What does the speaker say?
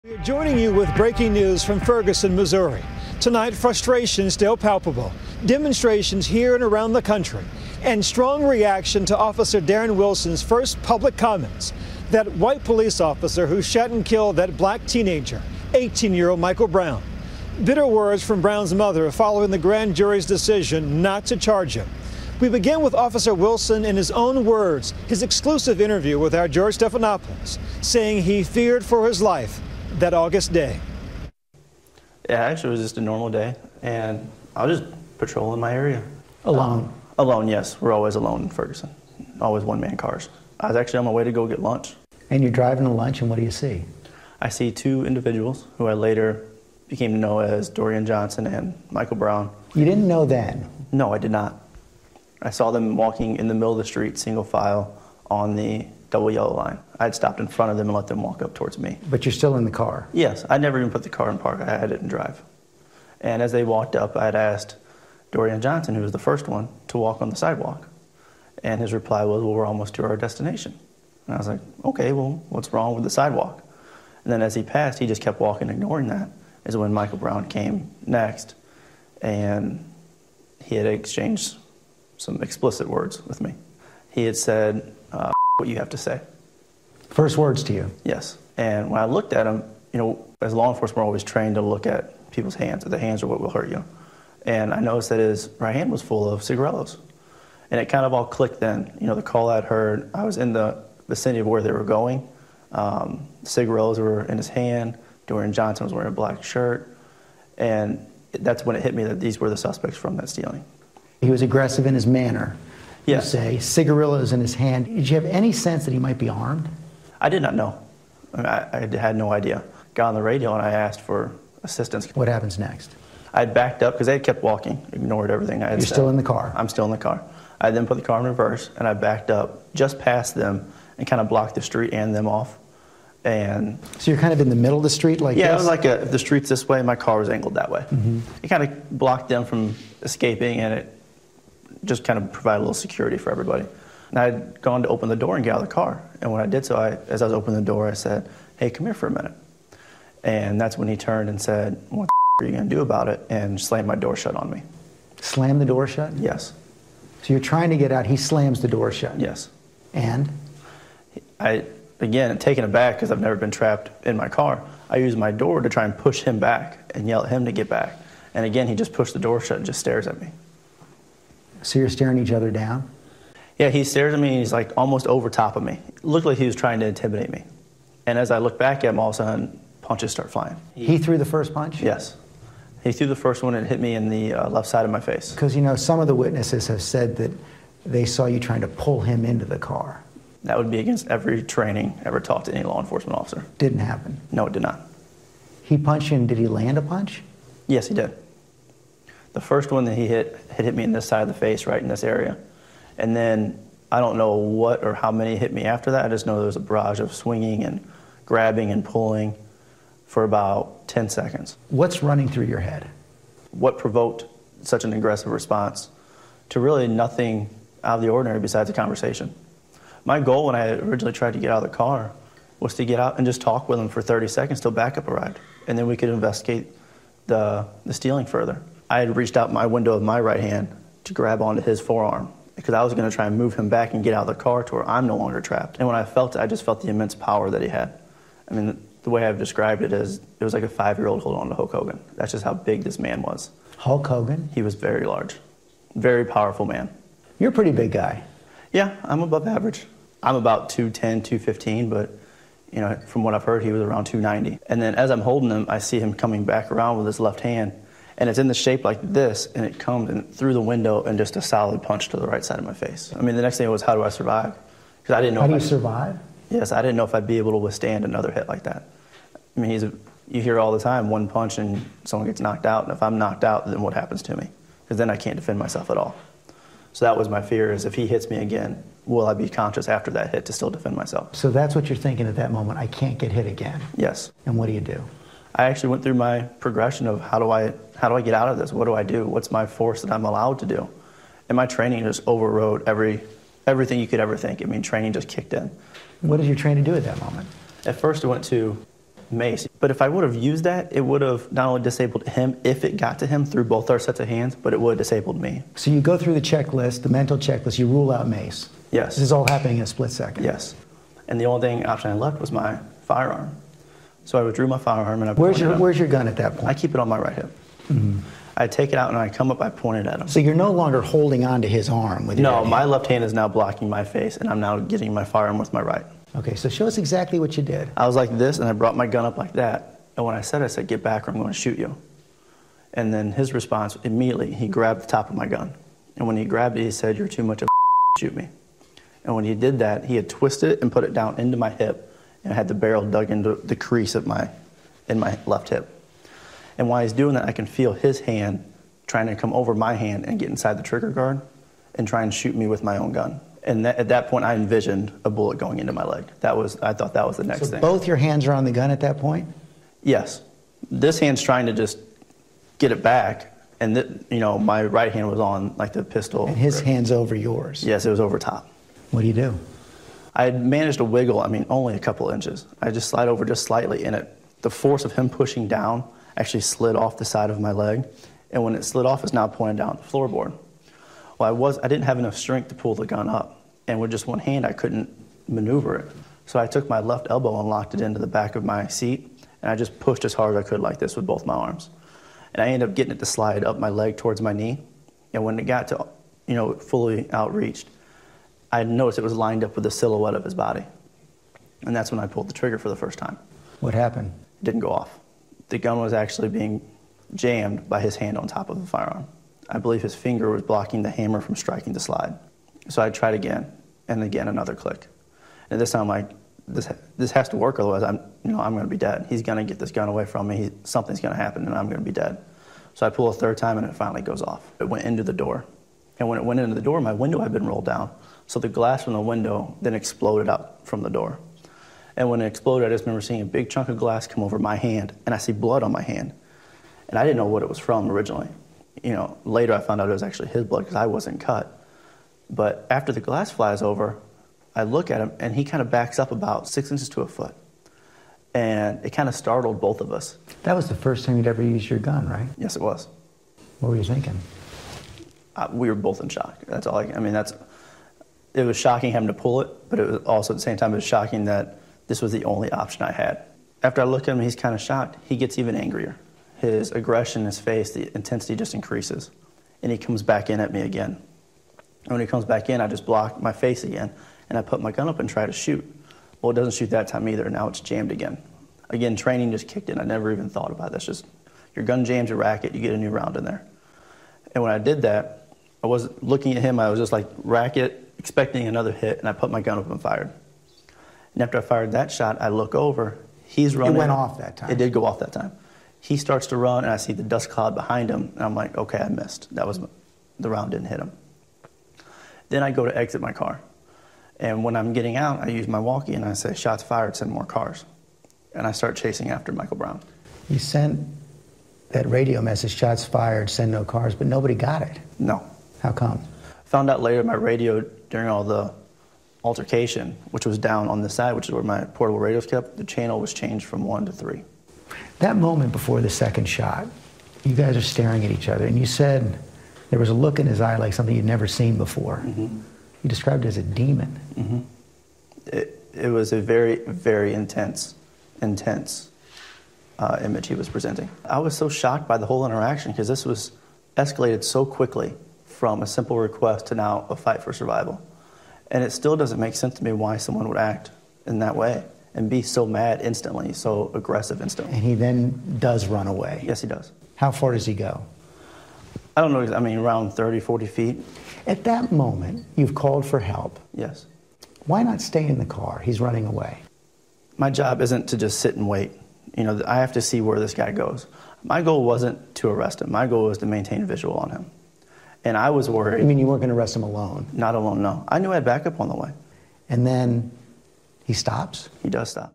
We're joining you with breaking news from Ferguson, Missouri. Tonight, frustration still palpable. Demonstrations here and around the country, and strong reaction to Officer Darren Wilson's first public comments. That white police officer who shot and killed that black teenager, 18-year-old Michael Brown. Bitter words from Brown's mother following the grand jury's decision not to charge him. We begin with Officer Wilson in his own words, his exclusive interview with our George Stephanopoulos, saying he feared for his life that August day. Yeah, actually it was just a normal day, and I was just patrolling my area. Alone? Alone, yes. We're always alone in Ferguson. Always one-man cars. I was actually on my way to go get lunch. And you're driving to lunch, and what do you see? I see two individuals who I later became to know as Darren Johnson and Michael Brown. You didn't know then? No, I did not. I saw them walking in the middle of the street, single file, on the double yellow line. I had stopped in front of them and let them walk up towards me. But you're still in the car? Yes, I never even put the car in park. I didn't drive. And as they walked up, I had asked Darren Johnson, who was the first one, to walk on the sidewalk. And his reply was, well, we're almost to our destination. And I was like, okay, well, what's wrong with the sidewalk? And then as he passed, he just kept walking, ignoring that, is when Michael Brown came next. And he had exchanged some explicit words with me. He had said, what you have to say. First words to you? Yes. And when I looked at him, you know, as law enforcement, we're always trained to look at people's hands. The hands are what will hurt you. And I noticed that his right hand was full of cigarillos. And it kind of all clicked then. You know, the call I'd heard, I was in the vicinity of where they were going. Cigarillos were in his hand. Darren Johnson was wearing a black shirt. And that's when it hit me that these were the suspects from that stealing. He was aggressive in his manner. Yes. You say, cigarillos in his hand. Did you have any sense that he might be armed? I did not know. I had no idea. Got on the radio and I asked for assistance. What happens next? I had backed up because they had kept walking, ignored everything I had said. You're still in the car? I'm still in the car. I then put the car in reverse and I backed up just past them and kind of blocked the street and them off. And so you're kind of in the middle of the street like this? Yeah, it was like if the street's this way, my car was angled that way. Mm-hmm. It kind of blocked them from escaping, and it just kind of provided a little security for everybody. And I had gone to open the door and get out of the car. And when I did so, as I was opening the door, I said, hey, come here for a minute. And that's when he turned and said, what the are you going to do about it? And slammed my door shut on me. Slam the door shut? Yes. So you're trying to get out. He slams the door shut? Yes. And? Again, taken aback because I've never been trapped in my car, I used my door to try and push him back and yell at him to get back. And again, he just pushed the door shut and just stares at me. So you're staring each other down? Yeah, he stares at me and he's like almost over top of me. It looked like he was trying to intimidate me. And as I look back at him, all of a sudden, punches start flying. He threw the first punch? Yes. He threw the first one and hit me in the left side of my face. Because, you know, some of the witnesses have said that they saw you trying to pull him into the car. That would be against every training ever taught to any law enforcement officer. Didn't happen? No, it did not. He punched you, and did he land a punch? Yes, he did. The first one that he hit me in this side of the face, right in this area. And then I don't know what or how many hit me after that. I just know there was a barrage of swinging and grabbing and pulling for about 10 seconds. What's running through your head? What provoked such an aggressive response to really nothing out of the ordinary besides a conversation? My goal when I originally tried to get out of the car was to get out and just talk with him for 30 seconds till backup arrived. And then we could investigate the stealing further. I had reached out my window of my right hand to grab onto his forearm because I was going to try and move him back and get out of the car to where I'm no longer trapped. And when I felt it, I just felt the immense power that he had. I mean, the way I've described it is it was like a 5-year-old holding on to Hulk Hogan. That's just how big this man was. Hulk Hogan? He was very large. Very powerful man. You're a pretty big guy. Yeah, I'm above average. I'm about 210, 215, but you know, from what I've heard, he was around 290. And then as I'm holding him, I see him coming back around with his left hand, and it's in the shape like this, and it comes in through the window and just a solid punch to the right side of my face. I mean, the next thing was, how do I survive? Because I didn't know. How do you survive? Yes, I didn't know if I'd be able to withstand another hit like that. I mean, you hear all the time, one punch and someone gets knocked out, and if I'm knocked out, then what happens to me? Because then I can't defend myself at all. So that was my fear, is if he hits me again, will I be conscious after that hit to still defend myself? So that's what you're thinking at that moment, I can't get hit again. Yes. And what do you do? I actually went through my progression of how do I get out of this? What do I do? What's my force that I'm allowed to do? And my training just overrode everything you could ever think. I mean, training just kicked in. What did your training do at that moment? At first I went to mace. But if I would have used that, it would have not only disabled him, if it got to him through both our sets of hands, but it would have disabled me. So you go through the checklist, the mental checklist, you rule out mace. Yes. This is all happening in a split second. Yes. And the only option I left was my firearm. So I withdrew my firearm and I Where's your gun at that point? I keep it on my right hip. Mm-hmm. I take it out and I come up, I point it at him. So you're no longer holding on to his arm with your No, right my hand. left hand is now blocking my face and I'm now getting my firearm with my right. Okay, so show us exactly what you did. I was like this and I brought my gun up like that. And when I said, get back or I'm going to shoot you. And then his response, immediately, he grabbed the top of my gun. And when he grabbed it, he said, "You're too much of a shoot me." And when he did that, he had twisted it and put it down into my hip and had the barrel dug into the crease of in my left hip. And while he's doing that, I can feel his hand trying to come over my hand and get inside the trigger guard and try and shoot me with my own gun. And at that point, I envisioned a bullet going into my leg. I thought that was the next thing. Both your hands are on the gun at that point? Yes. This hand's trying to just get it back, and my right hand was on like the pistol. And his hand's over yours? Yes, it was over top. What do you do? I had managed to wiggle, only a couple inches. I just slide over just slightly, and the force of him pushing down actually slid off the side of my leg, and when it slid off, it's now pointed down at the floorboard. Well, I didn't have enough strength to pull the gun up, and with just one hand, I couldn't maneuver it. So I took my left elbow and locked it into the back of my seat, and I just pushed as hard as I could like this with both my arms. And I ended up getting it to slide up my leg towards my knee, and when it got to, fully outreached, I noticed it was lined up with the silhouette of his body. And that's when I pulled the trigger for the first time. What happened? It didn't go off. The gun was actually being jammed by his hand on top of the firearm. I believe his finger was blocking the hammer from striking the slide. So I tried again, and again another click. And this time I'm like, this has to work, otherwise I'm going to be dead. He's going to get this gun away from me. Something's going to happen, and I'm going to be dead. So I pull a third time, and it finally goes off. It went into the door. And when it went into the door, my window had been rolled down. So the glass from the window then exploded out from the door. And when it exploded, I just remember seeing a big chunk of glass come over my hand, and I see blood on my hand. And I didn't know what it was from originally. Later I found out it was actually his blood because I wasn't cut. But after the glass flies over, I look at him, and he kind of backs up about 6 inches to a foot. And it kind of startled both of us. That was the first time you'd ever used your gun, right? Yes, it was. What were you thinking? We were both in shock. That's all. It was shocking having to pull it, but it was also at the same time it was shocking that this was the only option I had. After I look at him, he's kind of shocked. He gets even angrier. His aggression, his face, the intensity just increases, and he comes back in at me again. And when he comes back in, I just block my face again, and I put my gun up and try to shoot. Well, it doesn't shoot that time either. Now it's jammed again. Again, training just kicked in. I never even thought about this. Just your gun jams your racket, you get a new round in there. And when I did that, I wasn't looking at him. I was just like racket, expecting another hit, and I put my gun up and fired. And after I fired that shot, I look over. He's running. It went off that time. It did go off that time. He starts to run, and I see the dust cloud behind him, and I'm like, okay, I missed. The round didn't hit him. Then I go to exit my car. And when I'm getting out, I use my walkie, and I say, shots fired, send more cars. And I start chasing after Michael Brown. You sent that radio message, shots fired, send no cars, but nobody got it. No. How come? Found out later my radio, during all the altercation, which was down on the side, which is where my portable radio's kept, the channel was changed from 1 to 3. That moment before the second shot, you guys are staring at each other, and you said there was a look in his eye like something you'd never seen before. Mm-hmm. You described it as a demon. Mm-hmm. It was a very, very intense image he was presenting. I was so shocked by the whole interaction because this was escalated so quickly from a simple request to now a fight for survival. And it still doesn't make sense to me why someone would act in that way and be so mad instantly, so aggressive instantly. And he then does run away. Yes, he does. How far does he go? I don't know, around 30, 40 feet. At that moment, you've called for help. Yes. Why not stay in the car? He's running away. My job isn't to just sit and wait. I have to see where this guy goes. My goal wasn't to arrest him. My goal was to maintain visual on him. And I was worried. You mean you weren't going to arrest him alone? Not alone, no. I knew I had backup on the way. And then he stops? He does stop.